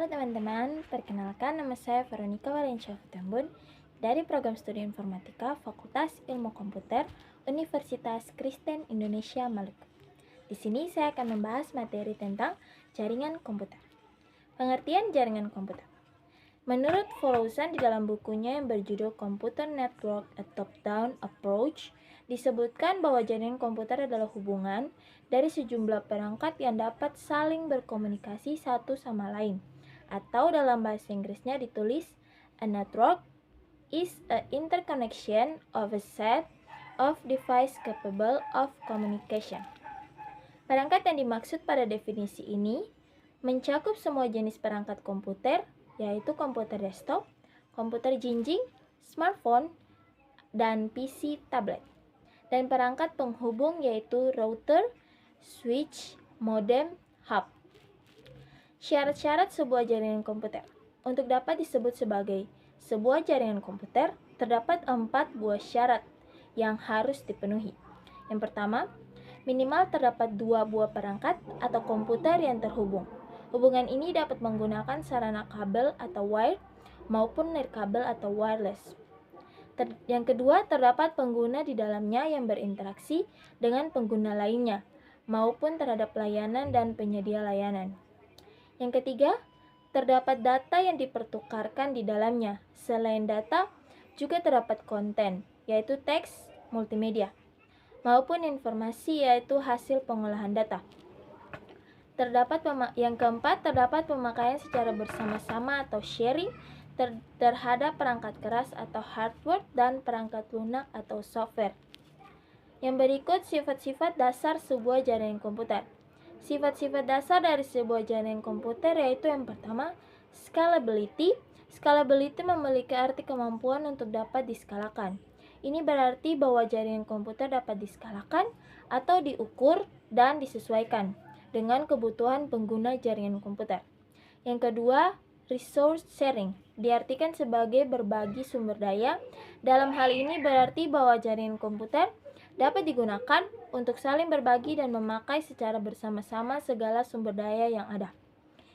Halo teman-teman, perkenalkan nama saya Veronica Valencia Tambun dari Program Studi Informatika Fakultas Ilmu Komputer Universitas Kristen Indonesia Maluku. Di sini saya akan membahas materi tentang jaringan komputer. Pengertian jaringan komputer. Menurut Follows-an di dalam bukunya yang berjudul Computer Network: A Top-Down Approach, disebutkan bahwa jaringan komputer adalah hubungan dari sejumlah perangkat yang dapat saling berkomunikasi satu sama lain. Atau dalam bahasa Inggrisnya ditulis, a network is a interconnection of a set of devices capable of communication. Perangkat yang dimaksud pada definisi ini mencakup semua jenis perangkat komputer, yaitu komputer desktop, komputer jinjing, smartphone, dan PC tablet. Dan perangkat penghubung yaitu router, switch, modem, hub. Syarat-syarat sebuah jaringan komputer. Untuk dapat disebut sebagai sebuah jaringan komputer, terdapat 4 buah syarat yang harus dipenuhi. Yang pertama, minimal terdapat 2 buah perangkat atau komputer yang terhubung. Hubungan ini dapat menggunakan sarana kabel atau wire maupun nirkabel atau wireless. Yang kedua, terdapat pengguna di dalamnya yang berinteraksi dengan pengguna lainnya maupun terhadap layanan dan penyedia layanan. Yang ketiga, terdapat data yang dipertukarkan di dalamnya. Selain data, juga terdapat konten, yaitu teks, multimedia, maupun informasi, yaitu hasil pengolahan data. Yang keempat, terdapat pemakaian secara bersama-sama atau sharing terhadap perangkat keras atau hardware dan perangkat lunak atau software. Yang berikut sifat-sifat dasar sebuah jaringan komputer. Sifat-sifat dasar dari sebuah jaringan komputer yaitu yang pertama, scalability. Scalability memiliki arti kemampuan untuk dapat diskalakan. Ini berarti bahwa jaringan komputer dapat diskalakan atau diukur dan disesuaikan dengan kebutuhan pengguna jaringan komputer. Yang kedua, resource sharing diartikan sebagai berbagi sumber daya. Dalam hal ini berarti bahwa jaringan komputer dapat digunakan untuk saling berbagi dan memakai secara bersama-sama segala sumber daya yang ada.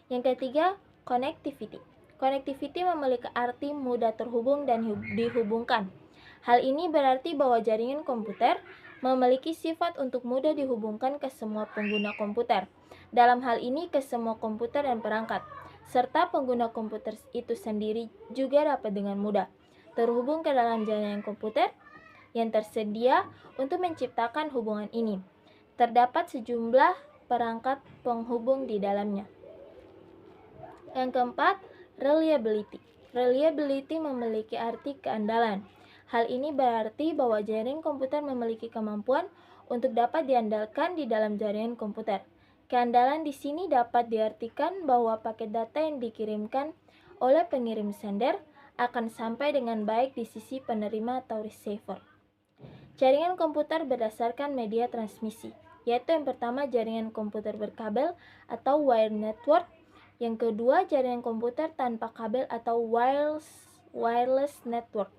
Yang ketiga, connectivity. Connectivity memiliki arti mudah terhubung dan dihubungkan. Hal ini berarti bahwa jaringan komputer memiliki sifat untuk mudah dihubungkan ke semua pengguna komputer. Dalam hal ini ke semua komputer dan perangkat, serta pengguna komputer itu sendiri juga dapat dengan mudah terhubung ke dalam jaringan komputer yang tersedia untuk menciptakan hubungan ini. Terdapat sejumlah perangkat penghubung di dalamnya. Yang keempat, reliability. Reliability memiliki arti keandalan. Hal ini berarti bahwa jaringan komputer memiliki kemampuan untuk dapat diandalkan di dalam jaringan komputer. Keandalan di sini dapat diartikan bahwa paket data yang dikirimkan oleh pengirim sender akan sampai dengan baik di sisi penerima atau receiver. Jaringan komputer berdasarkan media transmisi, yaitu yang pertama jaringan komputer berkabel atau wire network, yang kedua jaringan komputer tanpa kabel atau wireless network.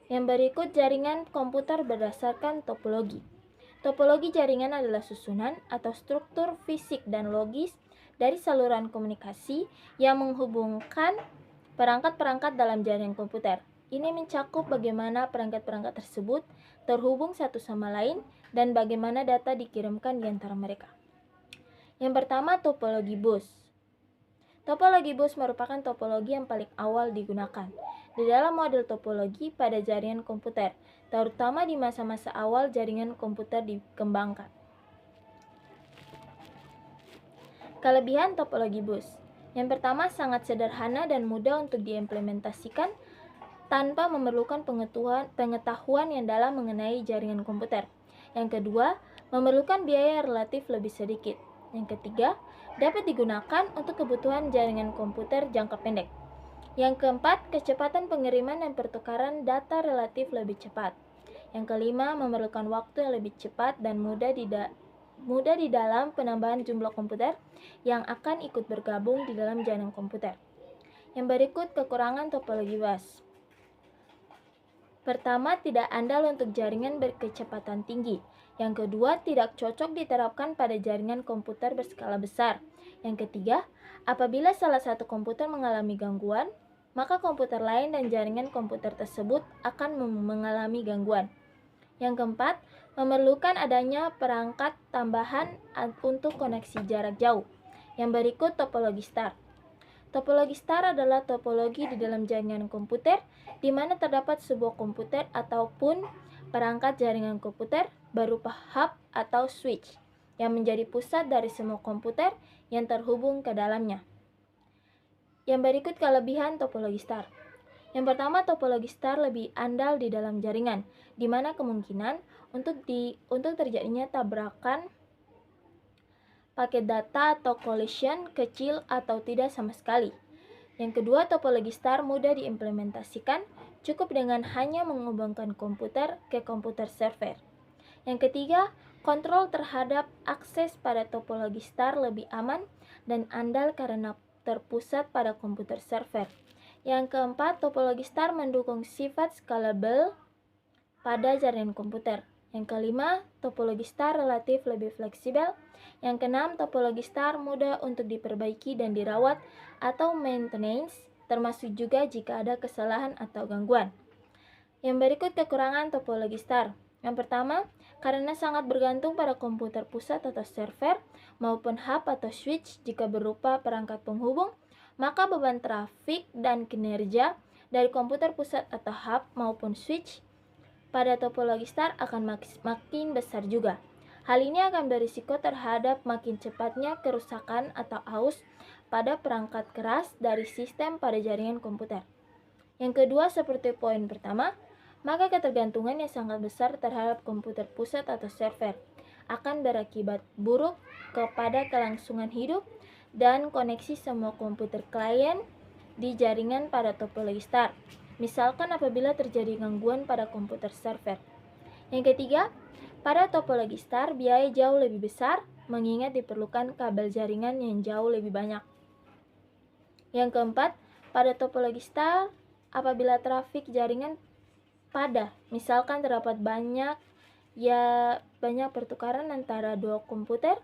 Yang berikut jaringan komputer berdasarkan topologi. Topologi jaringan adalah susunan atau struktur fisik dan logis dari saluran komunikasi yang menghubungkan perangkat-perangkat dalam jaringan komputer. Ini mencakup bagaimana perangkat-perangkat tersebut terhubung satu sama lain dan bagaimana data dikirimkan di antara mereka. Yang pertama, topologi bus. Topologi bus merupakan topologi yang paling awal digunakan di dalam model topologi pada jaringan komputer, terutama di masa-masa awal jaringan komputer dikembangkan. Kelebihan topologi bus. Yang pertama, sangat sederhana dan mudah untuk diimplementasikan tanpa memerlukan pengetahuan yang dalam mengenai jaringan komputer. Yang kedua, memerlukan biaya relatif lebih sedikit. Yang ketiga, dapat digunakan untuk kebutuhan jaringan komputer jangka pendek. Yang keempat, kecepatan pengiriman dan pertukaran data relatif lebih cepat. Yang kelima, memerlukan waktu yang lebih cepat dan mudah di dalam penambahan jumlah komputer yang akan ikut bergabung di dalam jaringan komputer. Yang berikut kekurangan topologi bus. Pertama, tidak andal untuk jaringan berkecepatan tinggi. Yang kedua, tidak cocok diterapkan pada jaringan komputer berskala besar. Yang ketiga, Apabila salah satu komputer mengalami gangguan, maka komputer lain dan jaringan komputer tersebut akan mengalami gangguan. Yang keempat, memerlukan adanya perangkat tambahan untuk koneksi jarak jauh. Yang berikut topologi STAR. Topologi STAR adalah topologi di dalam jaringan komputer di mana terdapat sebuah komputer ataupun perangkat jaringan komputer berupa hub atau switch yang menjadi pusat dari semua komputer yang terhubung ke dalamnya. Yang berikut kelebihan topologi STAR. Yang pertama, topologi STAR lebih andal di dalam jaringan, di mana kemungkinan untuk terjadinya tabrakan paket data atau collision kecil atau tidak sama sekali. Yang kedua, topologi STAR mudah diimplementasikan, cukup dengan hanya menghubungkan komputer ke komputer server. Yang ketiga, kontrol terhadap akses pada topologi STAR lebih aman dan andal karena terpusat pada komputer server. Yang keempat, topologi STAR mendukung sifat scalable pada jaringan komputer. Yang kelima, topologi STAR relatif lebih fleksibel. Yang keenam, topologi STAR mudah untuk diperbaiki dan dirawat atau maintenance, termasuk juga jika ada kesalahan atau gangguan. Yang berikut kekurangan topologi STAR. Yang pertama, karena sangat bergantung pada komputer pusat atau server maupun hub atau switch jika berupa perangkat penghubung, maka beban trafik dan kinerja dari komputer pusat atau hub maupun switch pada topologi STAR akan makin besar juga. Hal ini akan berisiko terhadap makin cepatnya kerusakan atau aus pada perangkat keras dari sistem pada jaringan komputer. Yang kedua, seperti poin pertama, maka ketergantungan yang sangat besar terhadap komputer pusat atau server akan berakibat buruk kepada kelangsungan hidup dan koneksi semua komputer klien di jaringan pada topologi STAR. Misalkan apabila terjadi gangguan pada komputer server. Yang ketiga, pada topologi STAR biaya jauh lebih besar mengingat diperlukan kabel jaringan yang jauh lebih banyak. Yang keempat, pada topologi STAR apabila trafik jaringan padat, misalkan terdapat banyak pertukaran antara dua komputer,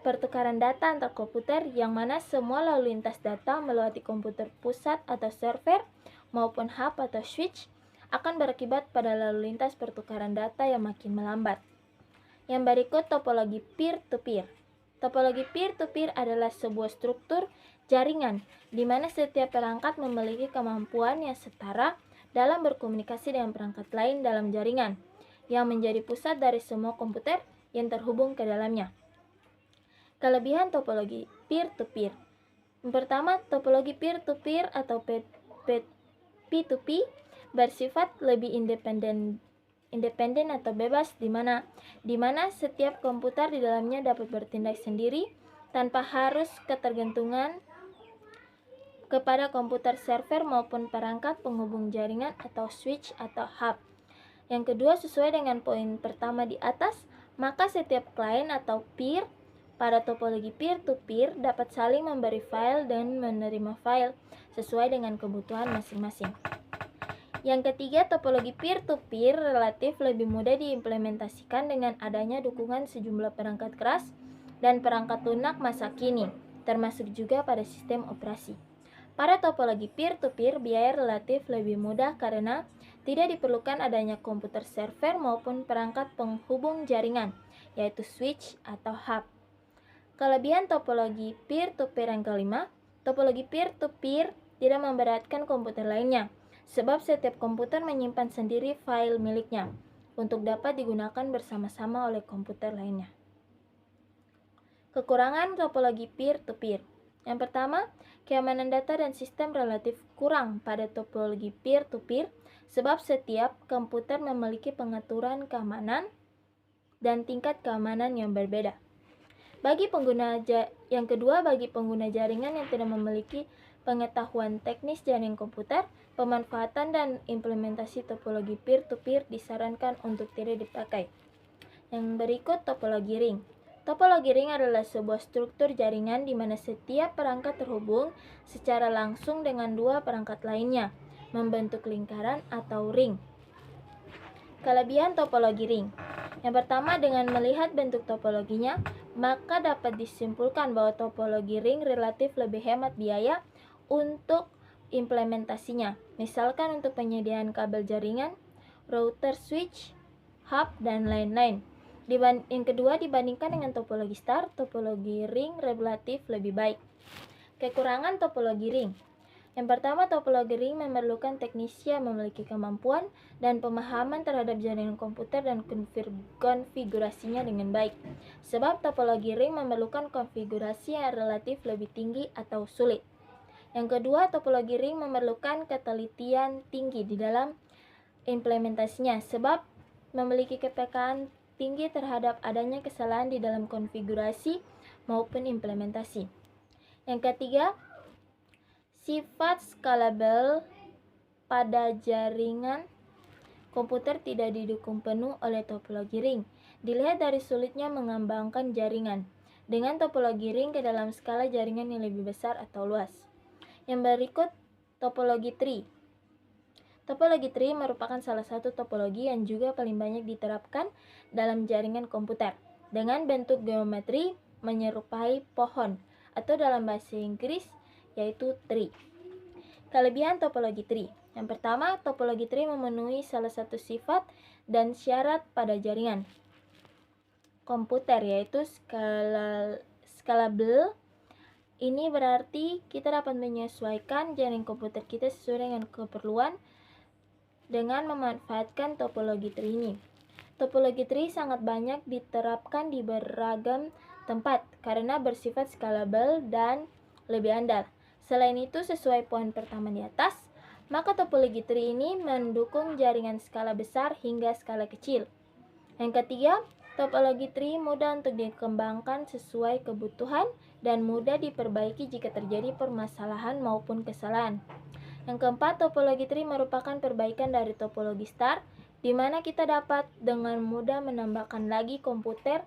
pertukaran data antar komputer yang mana semua lalu lintas data melewati komputer pusat atau server maupun hub atau switch akan berakibat pada lalu lintas pertukaran data yang makin melambat. Yang berikut topologi peer-to-peer. Topologi peer-to-peer adalah sebuah struktur jaringan di mana setiap perangkat memiliki kemampuan yang setara dalam berkomunikasi dengan perangkat lain dalam jaringan yang menjadi pusat dari semua komputer yang terhubung ke dalamnya. Kelebihan topologi peer-to-peer. Yang pertama, topologi peer-to-peer atau P2P bersifat lebih independen atau bebas di mana setiap komputer di dalamnya dapat bertindak sendiri tanpa harus ketergantungan kepada komputer server maupun perangkat penghubung jaringan atau switch atau hub. Yang kedua, sesuai dengan poin pertama di atas, maka setiap klien atau peer pada topologi peer-to-peer dapat saling memberi file dan menerima file sesuai dengan kebutuhan masing-masing. Yang ketiga, topologi peer-to-peer relatif lebih mudah diimplementasikan dengan adanya dukungan sejumlah perangkat keras dan perangkat lunak masa kini, termasuk juga pada sistem operasi. Pada topologi peer-to-peer, biaya relatif lebih mudah karena tidak diperlukan adanya komputer server maupun perangkat penghubung jaringan, yaitu switch atau hub. Kelebihan topologi peer-to-peer yang kelima, topologi peer-to-peer tidak memberatkan komputer lainnya, sebab setiap komputer menyimpan sendiri file miliknya untuk dapat digunakan bersama-sama oleh komputer lainnya. Kekurangan topologi peer-to-peer. Yang pertama, keamanan data dan sistem relatif kurang pada topologi peer-to-peer sebab setiap komputer memiliki pengaturan keamanan dan tingkat keamanan yang berbeda. Yang kedua, bagi pengguna jaringan yang tidak memiliki pengetahuan teknis jaringan komputer, pemanfaatan dan implementasi topologi peer-to-peer disarankan untuk tidak dipakai. Yang berikut topologi ring. Topologi ring adalah sebuah struktur jaringan di mana setiap perangkat terhubung secara langsung dengan dua perangkat lainnya, membentuk lingkaran atau ring. Kelebihan topologi ring. Yang pertama, dengan melihat bentuk topologinya, maka dapat disimpulkan bahwa topologi ring relatif lebih hemat biaya untuk implementasinya. Misalkan untuk penyediaan kabel jaringan, router switch, hub, dan lain-lain. Yang kedua, dibandingkan dengan topologi star, topologi ring relatif lebih baik. Kekurangan topologi ring. Yang pertama, topologi ring memerlukan teknisi yang memiliki kemampuan dan pemahaman terhadap jaringan komputer dan konfigurasinya dengan baik. Sebab topologi ring memerlukan konfigurasi yang relatif lebih tinggi atau sulit. Yang kedua, topologi ring memerlukan ketelitian tinggi di dalam implementasinya, sebab memiliki kepekaan tinggi terhadap adanya kesalahan di dalam konfigurasi maupun implementasi. Yang ketiga, sifat scalable pada jaringan komputer tidak didukung penuh oleh topologi ring. Dilihat dari sulitnya mengembangkan jaringan dengan topologi ring ke dalam skala jaringan yang lebih besar atau luas. Yang berikut, topologi tree. Topologi tree merupakan salah satu topologi yang juga paling banyak diterapkan dalam jaringan komputer dengan bentuk geometri menyerupai pohon atau dalam bahasa Inggris yaitu tree. Kelebihan topologi tree. Yang pertama, topologi tree memenuhi salah satu sifat dan syarat pada jaringan komputer yaitu scalable. Ini berarti kita dapat menyesuaikan jaringan komputer kita sesuai dengan keperluan dengan memanfaatkan topologi tree ini. Topologi tree sangat banyak diterapkan di beragam tempat karena bersifat scalable dan lebih andal. Selain itu, sesuai poin pertama di atas, maka topologi tree ini mendukung jaringan skala besar hingga skala kecil. Yang ketiga, topologi tree mudah untuk dikembangkan sesuai kebutuhan dan mudah diperbaiki jika terjadi permasalahan maupun kesalahan. Yang keempat, topologi tree merupakan perbaikan dari topologi star, di mana kita dapat dengan mudah menambahkan lagi komputer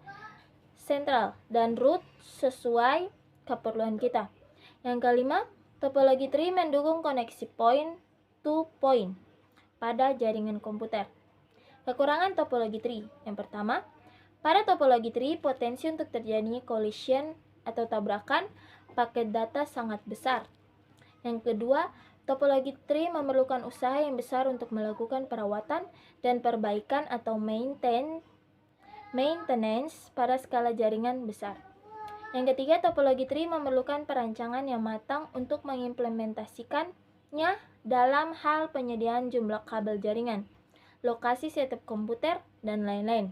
sentral dan root sesuai keperluan kita. Yang kelima, topologi tree mendukung koneksi point to point pada jaringan komputer. Kekurangan topologi tree. Yang pertama, pada topologi tree potensi untuk terjadinya collision atau tabrakan paket data sangat besar. Yang kedua, topologi tree memerlukan usaha yang besar untuk melakukan perawatan dan perbaikan atau maintenance pada skala jaringan besar. Yang ketiga, topologi tree memerlukan perancangan yang matang untuk mengimplementasikannya dalam hal penyediaan jumlah kabel jaringan, lokasi setup komputer, dan lain-lain.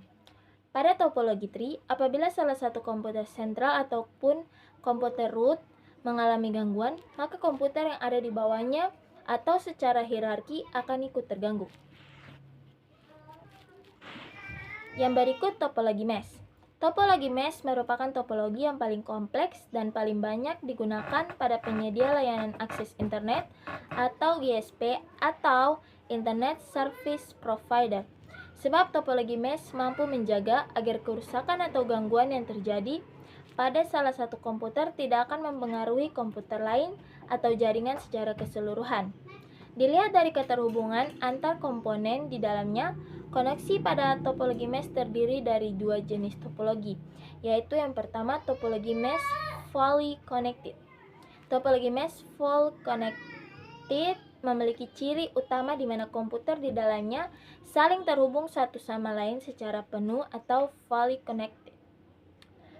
Pada topologi tree, apabila salah satu komputer sentral ataupun komputer root mengalami gangguan, maka komputer yang ada di bawahnya atau secara hierarki akan ikut terganggu. Yang berikut, topologi mesh. Topologi mesh merupakan topologi yang paling kompleks dan paling banyak digunakan pada penyedia layanan akses internet atau ISP atau Internet Service Provider. Sebab topologi mesh mampu menjaga agar kerusakan atau gangguan yang terjadi pada salah satu komputer tidak akan mempengaruhi komputer lain atau jaringan secara keseluruhan. Dilihat dari keterhubungan antar komponen di dalamnya, koneksi pada topologi mesh terdiri dari dua jenis topologi, yaitu yang pertama topologi mesh fully connected. Topologi mesh full connected memiliki ciri utama di mana komputer di dalamnya saling terhubung satu sama lain secara penuh atau fully connected.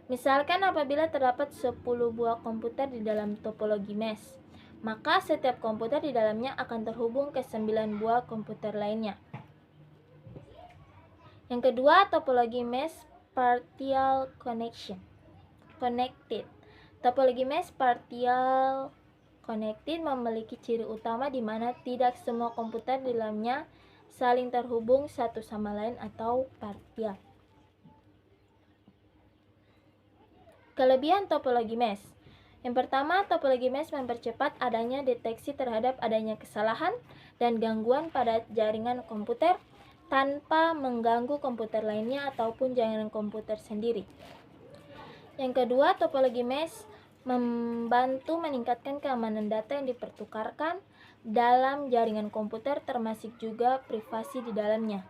Misalkan apabila terdapat 10 buah komputer di dalam topologi mesh, maka setiap komputer di dalamnya akan terhubung ke 9 buah komputer lainnya. Yang kedua, topologi mesh partial connected. Topologi mesh partial connected memiliki ciri utama di mana tidak semua komputer di dalamnya saling terhubung satu sama lain atau partial. Kelebihan topologi mesh. Yang pertama, topologi mesh mempercepat adanya deteksi terhadap adanya kesalahan dan gangguan pada jaringan komputer tanpa mengganggu komputer lainnya ataupun jaringan komputer sendiri. Yang kedua, topologi mesh membantu meningkatkan keamanan data yang dipertukarkan dalam jaringan komputer termasuk juga privasi di dalamnya.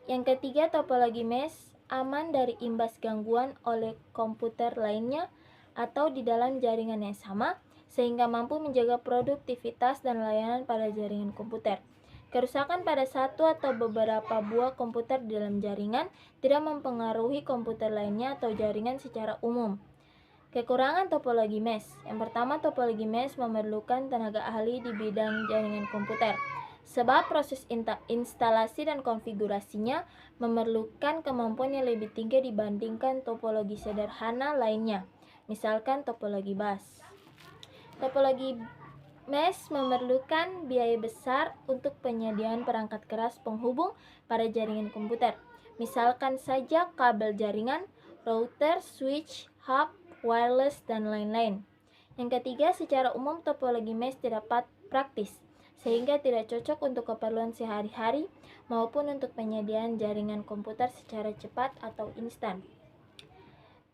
Yang ketiga, topologi mesh aman dari imbas gangguan oleh komputer lainnya atau di dalam jaringan yang sama, sehingga mampu menjaga produktivitas dan layanan pada jaringan komputer. Kerusakan pada satu atau beberapa buah komputer di dalam jaringan tidak mempengaruhi komputer lainnya atau jaringan secara umum. Kekurangan topologi mesh. Yang pertama, topologi mesh memerlukan tenaga ahli di bidang jaringan komputer, sebab proses instalasi dan konfigurasinya memerlukan kemampuan yang lebih tinggi dibandingkan topologi sederhana lainnya, misalkan topologi bus. Topologi mesh memerlukan biaya besar untuk penyediaan perangkat keras penghubung pada jaringan komputer, misalkan saja kabel jaringan, router, switch, hub, wireless, dan lain-lain. Yang ketiga, secara umum topologi mesh tidak praktis, sehingga tidak cocok untuk keperluan sehari-hari maupun untuk penyediaan jaringan komputer secara cepat atau instan.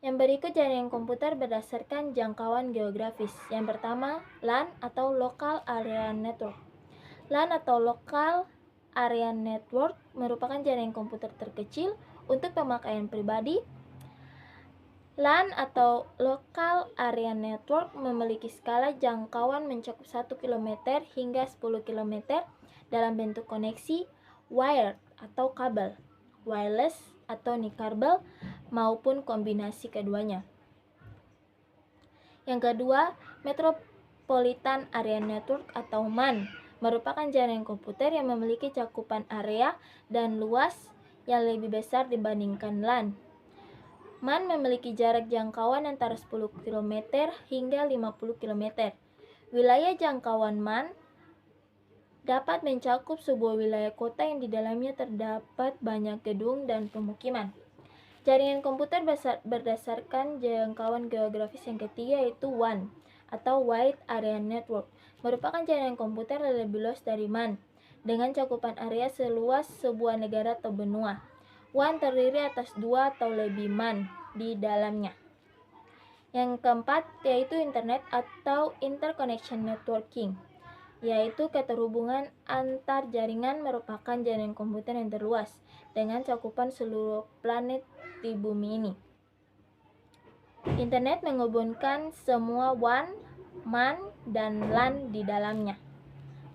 Yang berikut jaringan komputer berdasarkan jangkauan geografis. Yang pertama, LAN atau Local Area Network. LAN atau Local Area Network merupakan jaringan komputer terkecil untuk pemakaian pribadi. LAN atau Local Area Network memiliki skala jangkauan mencakup 1 km hingga 10 km dalam bentuk koneksi wired atau kabel, wireless atau nikarbel, maupun kombinasi keduanya. Yang kedua, Metropolitan Area Network atau MAN merupakan jaringan komputer yang memiliki cakupan area dan luas yang lebih besar dibandingkan LAN. MAN memiliki jarak jangkauan antara 10 km hingga 50 km. Wilayah jangkauan MAN dapat mencakup sebuah wilayah kota yang di dalamnya terdapat banyak gedung dan pemukiman. Jaringan komputer berdasarkan jangkauan geografis yang ketiga yaitu WAN atau Wide Area Network, merupakan jaringan komputer yang lebih luas dari MAN dengan cakupan area seluas sebuah negara atau benua. WAN terdiri atas 2 atau lebih MAN di dalamnya. Yang keempat yaitu Internet atau Interconnection Networking, yaitu keterhubungan antar jaringan, merupakan jaringan komputer yang terluas dengan cakupan seluruh planet di bumi ini. Internet menghubungkan semua WAN, MAN, dan LAN di dalamnya.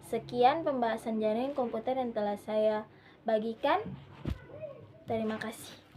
Sekian pembahasan jaringan komputer yang telah saya bagikan. Terima kasih.